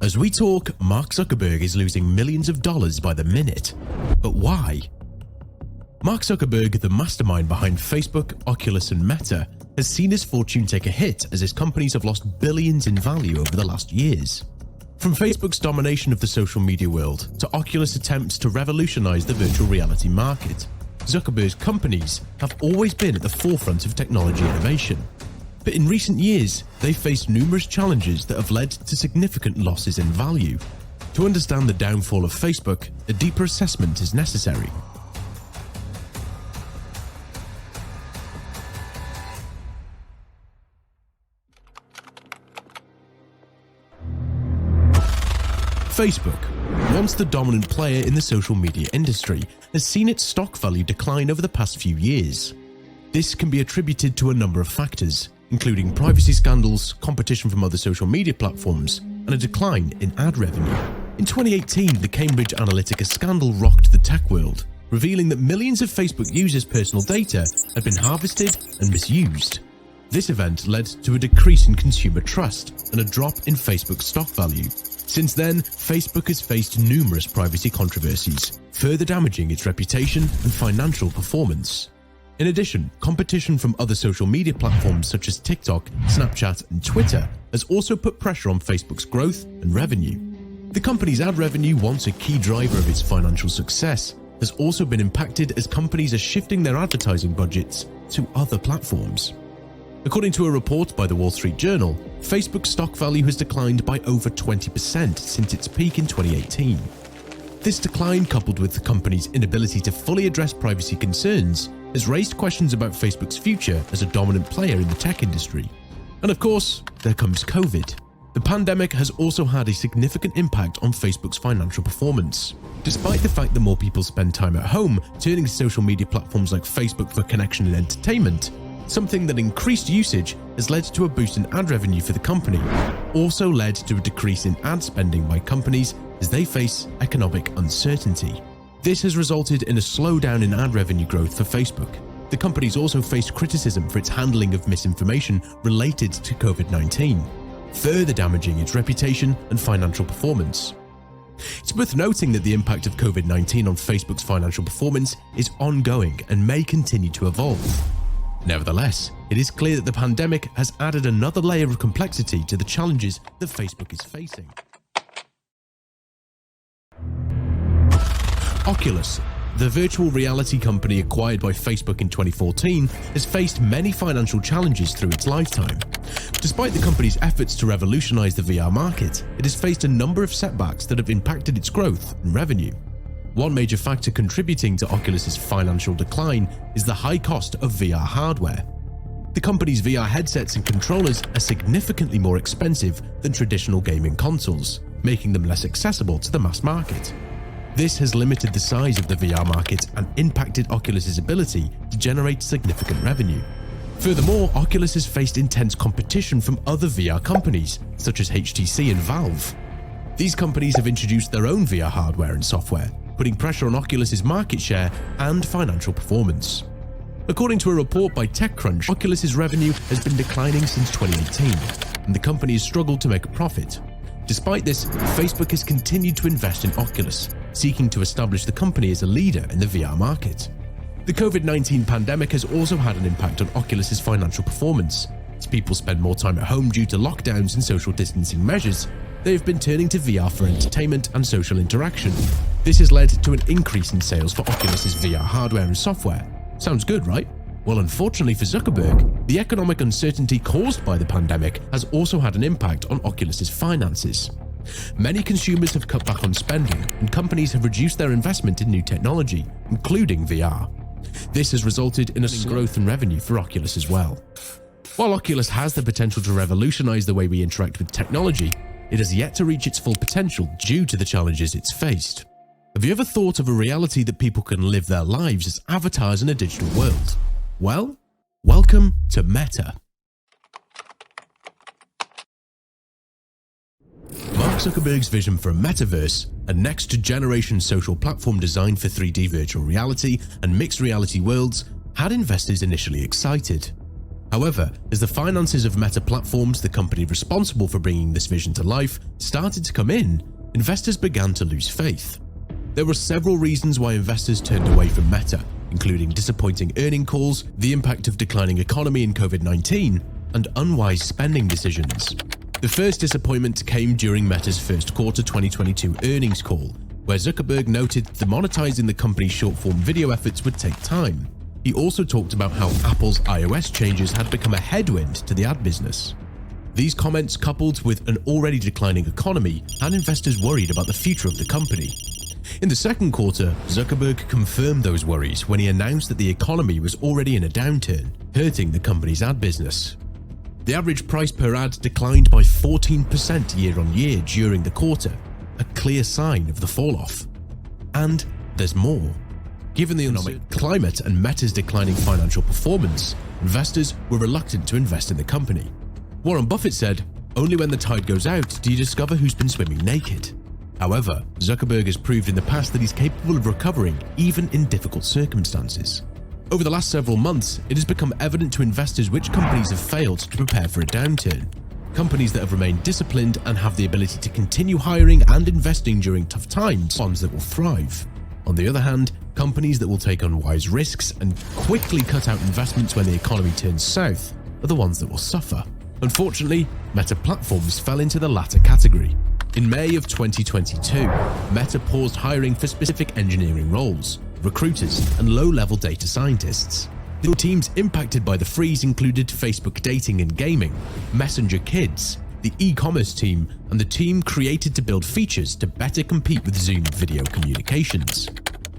As we talk, Mark Zuckerberg is losing millions of dollars by the minute. But why? Mark Zuckerberg, the mastermind behind Facebook, Oculus and Meta, has seen his fortune take a hit as his companies have lost billions in value over the last years. From Facebook's domination of the social media world to Oculus' attempts to revolutionize the virtual reality market, Zuckerberg's companies have always been at the forefront of technology innovation. But in recent years, they've faced numerous challenges that have led to significant losses in value. To understand the downfall of Facebook, a deeper assessment is necessary. Facebook, once the dominant player in the social media industry, has seen its stock value decline over the past few years. This can be attributed to a number of factors, including privacy scandals, competition from other social media platforms, and a decline in ad revenue. In 2018, the Cambridge Analytica scandal rocked the tech world, revealing that millions of Facebook users' personal data had been harvested and misused. This event led to a decrease in consumer trust and a drop in Facebook's stock value. Since then, Facebook has faced numerous privacy controversies, further damaging its reputation and financial performance. In addition, competition from other social media platforms such as TikTok, Snapchat, and Twitter has also put pressure on Facebook's growth and revenue. The company's ad revenue, once a key driver of its financial success, has also been impacted as companies are shifting their advertising budgets to other platforms. According to a report by the Wall Street Journal, Facebook's stock value has declined by over 20% since its peak in 2018. This decline, coupled with the company's inability to fully address privacy concerns, has raised questions about Facebook's future as a dominant player in the tech industry. And of course, there comes COVID. The pandemic has also had a significant impact on Facebook's financial performance. Despite the fact that more people spend time at home, turning to social media platforms like Facebook for connection and entertainment, something that increased usage has led to a boost in ad revenue for the company, also led to a decrease in ad spending by companies as they face economic uncertainty. This has resulted in a slowdown in ad revenue growth for Facebook. The company's also faced criticism for its handling of misinformation related to COVID-19, further damaging its reputation and financial performance. It's worth noting that the impact of COVID-19 on Facebook's financial performance is ongoing and may continue to evolve. Nevertheless, it is clear that the pandemic has added another layer of complexity to the challenges that Facebook is facing. Oculus, the virtual reality company acquired by Facebook in 2014, has faced many financial challenges through its lifetime. Despite the company's efforts to revolutionize the VR market, it has faced a number of setbacks that have impacted its growth and revenue. One major factor contributing to Oculus's financial decline is the high cost of VR hardware. The company's VR headsets and controllers are significantly more expensive than traditional gaming consoles, making them less accessible to the mass market. This has limited the size of the VR market and impacted Oculus's ability to generate significant revenue. Furthermore, Oculus has faced intense competition from other VR companies, such as HTC and Valve. These companies have introduced their own VR hardware and software, putting pressure on Oculus's market share and financial performance. According to a report by TechCrunch, Oculus's revenue has been declining since 2018, and the company has struggled to make a profit. Despite this, Facebook has continued to invest in Oculus, seeking to establish the company as a leader in the VR market. The COVID-19 pandemic has also had an impact on Oculus's financial performance. As people spend more time at home due to lockdowns and social distancing measures, they have been turning to VR for entertainment and social interaction. This has led to an increase in sales for Oculus's VR hardware and software. Sounds good, right? Well, unfortunately for Zuckerberg, the economic uncertainty caused by the pandemic has also had an impact on Oculus's finances. Many consumers have cut back on spending, and companies have reduced their investment in new technology, including VR. This has resulted in a growth in revenue for Oculus as well. While Oculus has the potential to revolutionize the way we interact with technology, it has yet to reach its full potential due to the challenges it's faced. Have you ever thought of a reality that people can live their lives as avatars in a digital world? Well, welcome to Meta. Mark Zuckerberg's vision for a metaverse, a next-generation social platform designed for 3D virtual reality and mixed reality worlds, had investors initially excited. However, as the finances of Meta Platforms, the company responsible for bringing this vision to life, started to come in, investors began to lose faith. There were several reasons why investors turned away from Meta, including disappointing earnings calls, the impact of declining economy in COVID-19, and unwise spending decisions. The first disappointment came during Meta's first quarter 2022 earnings call, where Zuckerberg noted that monetizing the company's short-form video efforts would take time. He also talked about how Apple's iOS changes had become a headwind to the ad business. These comments, coupled with an already declining economy, had investors worried about the future of the company. In the second quarter, Zuckerberg confirmed those worries when he announced that the economy was already in a downturn, hurting the company's ad business. The average price per ad declined by 14% year-on-year during the quarter, a clear sign of the falloff. And there's more. Given the economic climate and Meta's declining financial performance, investors were reluctant to invest in the company. Warren Buffett said, "Only when the tide goes out do you discover who's been swimming naked." However, Zuckerberg has proved in the past that he's capable of recovering even in difficult circumstances. Over the last several months, it has become evident to investors which companies have failed to prepare for a downturn. Companies that have remained disciplined and have the ability to continue hiring and investing during tough times, ones that will thrive. On the other hand, companies that will take unwise risks and quickly cut out investments when the economy turns south are the ones that will suffer. Unfortunately, Meta Platforms fell into the latter category. In May of 2022, Meta paused hiring for specific engineering roles, recruiters, and low-level data scientists. The teams impacted by the freeze included Facebook Dating and Gaming, Messenger Kids, the e-commerce team, and the team created to build features to better compete with Zoom video communications.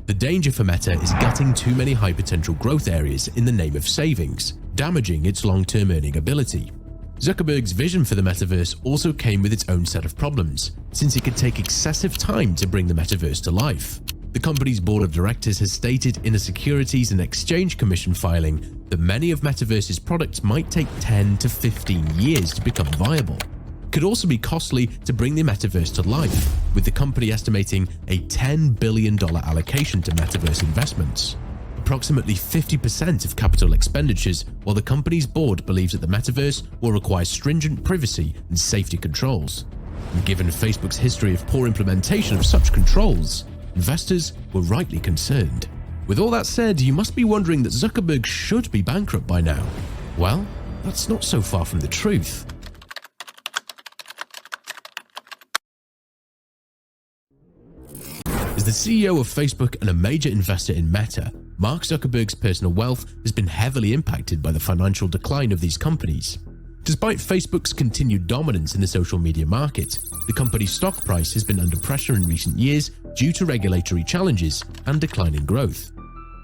The danger for Meta is gutting too many high-potential growth areas in the name of savings, damaging its long-term earning ability. Zuckerberg's vision for the metaverse also came with its own set of problems, since it could take excessive time to bring the metaverse to life. The company's board of directors has stated in a Securities and Exchange Commission filing that many of Metaverse's products might take 10 to 15 years to become viable. It could also be costly to bring the metaverse to life, with the company estimating a $10 billion allocation to metaverse investments, approximately 50% of capital expenditures, while the company's board believes that the metaverse will require stringent privacy and safety controls. And given Facebook's history of poor implementation of such controls, investors were rightly concerned. With all that said, you must be wondering that Zuckerberg should be bankrupt by now. Well, that's not so far from the truth. As the CEO of Facebook and a major investor in Meta, Mark Zuckerberg's personal wealth has been heavily impacted by the financial decline of these companies. Despite Facebook's continued dominance in the social media market, the company's stock price has been under pressure in recent years due to regulatory challenges and declining growth.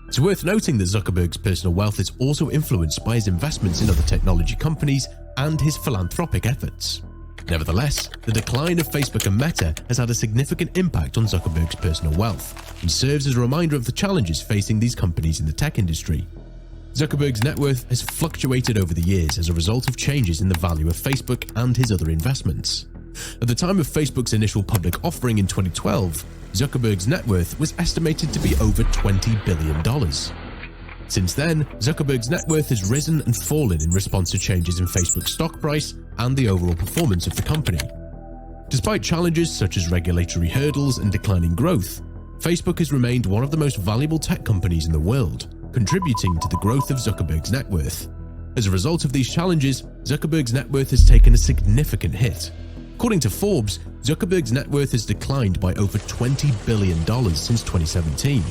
It's worth noting that Zuckerberg's personal wealth is also influenced by his investments in other technology companies and his philanthropic efforts. Nevertheless, the decline of Facebook and Meta has had a significant impact on Zuckerberg's personal wealth and serves as a reminder of the challenges facing these companies in the tech industry. Zuckerberg's net worth has fluctuated over the years as a result of changes in the value of Facebook and his other investments. At the time of Facebook's initial public offering in 2012, Zuckerberg's net worth was estimated to be over $20 billion. Since then, Zuckerberg's net worth has risen and fallen in response to changes in Facebook's stock price and the overall performance of the company. Despite challenges such as regulatory hurdles and declining growth, Facebook has remained one of the most valuable tech companies in the world, contributing to the growth of Zuckerberg's net worth. As a result of these challenges, Zuckerberg's net worth has taken a significant hit. According to Forbes, Zuckerberg's net worth has declined by over $20 billion since 2017.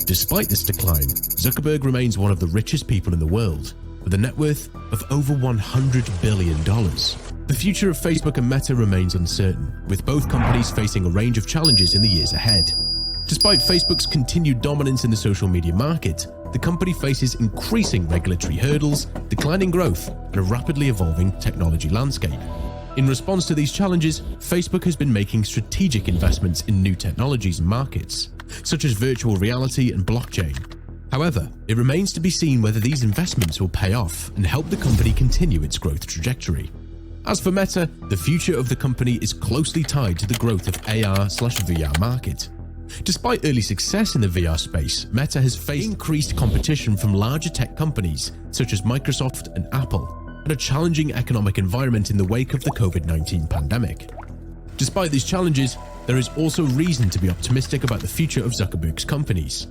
Despite this decline, Zuckerberg remains one of the richest people in the world, with a net worth of over $100 billion. The future of Facebook and Meta remains uncertain, with both companies facing a range of challenges in the years ahead. Despite Facebook's continued dominance in the social media market, the company faces increasing regulatory hurdles, declining growth, and a rapidly evolving technology landscape. In response to these challenges, Facebook has been making strategic investments in new technologies and markets, such as virtual reality and blockchain. However, it remains to be seen whether these investments will pay off and help the company continue its growth trajectory. As for Meta, the future of the company is closely tied to the growth of AR/VR market. Despite early success in the VR space, Meta has faced increased competition from larger tech companies such as Microsoft and Apple, and a challenging economic environment in the wake of the COVID-19 pandemic. Despite these challenges, there is also reason to be optimistic about the future of Zuckerberg's companies.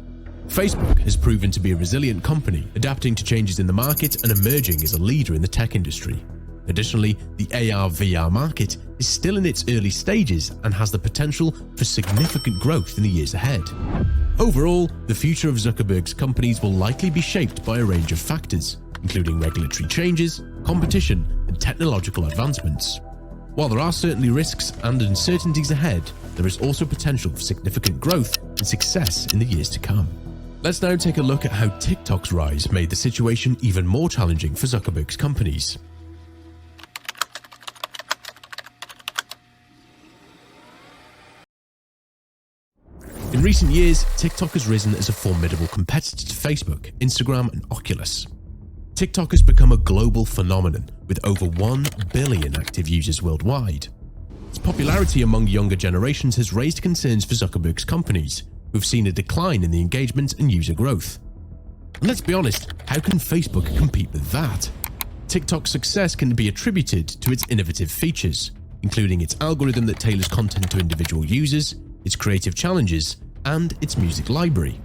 Facebook has proven to be a resilient company, adapting to changes in the market and emerging as a leader in the tech industry. Additionally, the AR/VR market is still in its early stages and has the potential for significant growth in the years ahead. Overall, the future of Zuckerberg's companies will likely be shaped by a range of factors, including regulatory changes, competition, and technological advancements. While there are certainly risks and uncertainties ahead, there is also potential for significant growth and success in the years to come. Let's now take a look at how TikTok's rise made the situation even more challenging for Zuckerberg's companies. In recent years, TikTok has risen as a formidable competitor to Facebook, Instagram, and Oculus. TikTok has become a global phenomenon with over 1 billion active users worldwide. Its popularity among younger generations has raised concerns for Zuckerberg's companies, who have seen a decline in the engagement and user growth. And let's be honest, how can Facebook compete with that? TikTok's success can be attributed to its innovative features, including its algorithm that tailors content to individual users, its creative challenges, and its music library.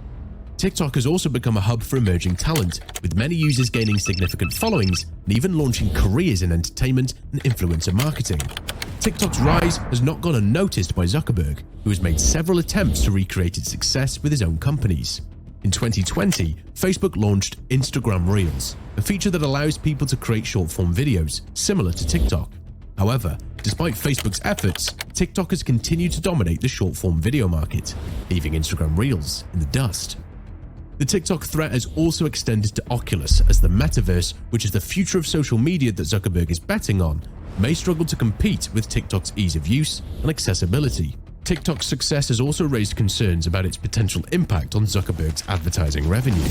TikTok has also become a hub for emerging talent, with many users gaining significant followings and even launching careers in entertainment and influencer marketing. TikTok's rise has not gone unnoticed by Zuckerberg, who has made several attempts to recreate its success with his own companies. In 2020, Facebook launched Instagram Reels, a feature that allows people to create short-form videos similar to TikTok. However, despite Facebook's efforts, TikTok has continued to dominate the short-form video market, leaving Instagram Reels in the dust. The TikTok threat has also extended to Oculus, as the metaverse, which is the future of social media that Zuckerberg is betting on, may struggle to compete with TikTok's ease of use and accessibility. TikTok's success has also raised concerns about its potential impact on Zuckerberg's advertising revenue.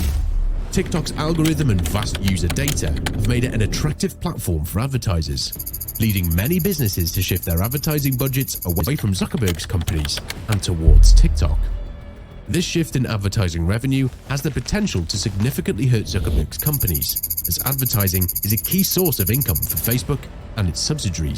TikTok's algorithm and vast user data have made it an attractive platform for advertisers, leading many businesses to shift their advertising budgets away from Zuckerberg's companies and towards TikTok. This shift in advertising revenue has the potential to significantly hurt Zuckerberg's companies, as advertising is a key source of income for Facebook and its subsidiaries.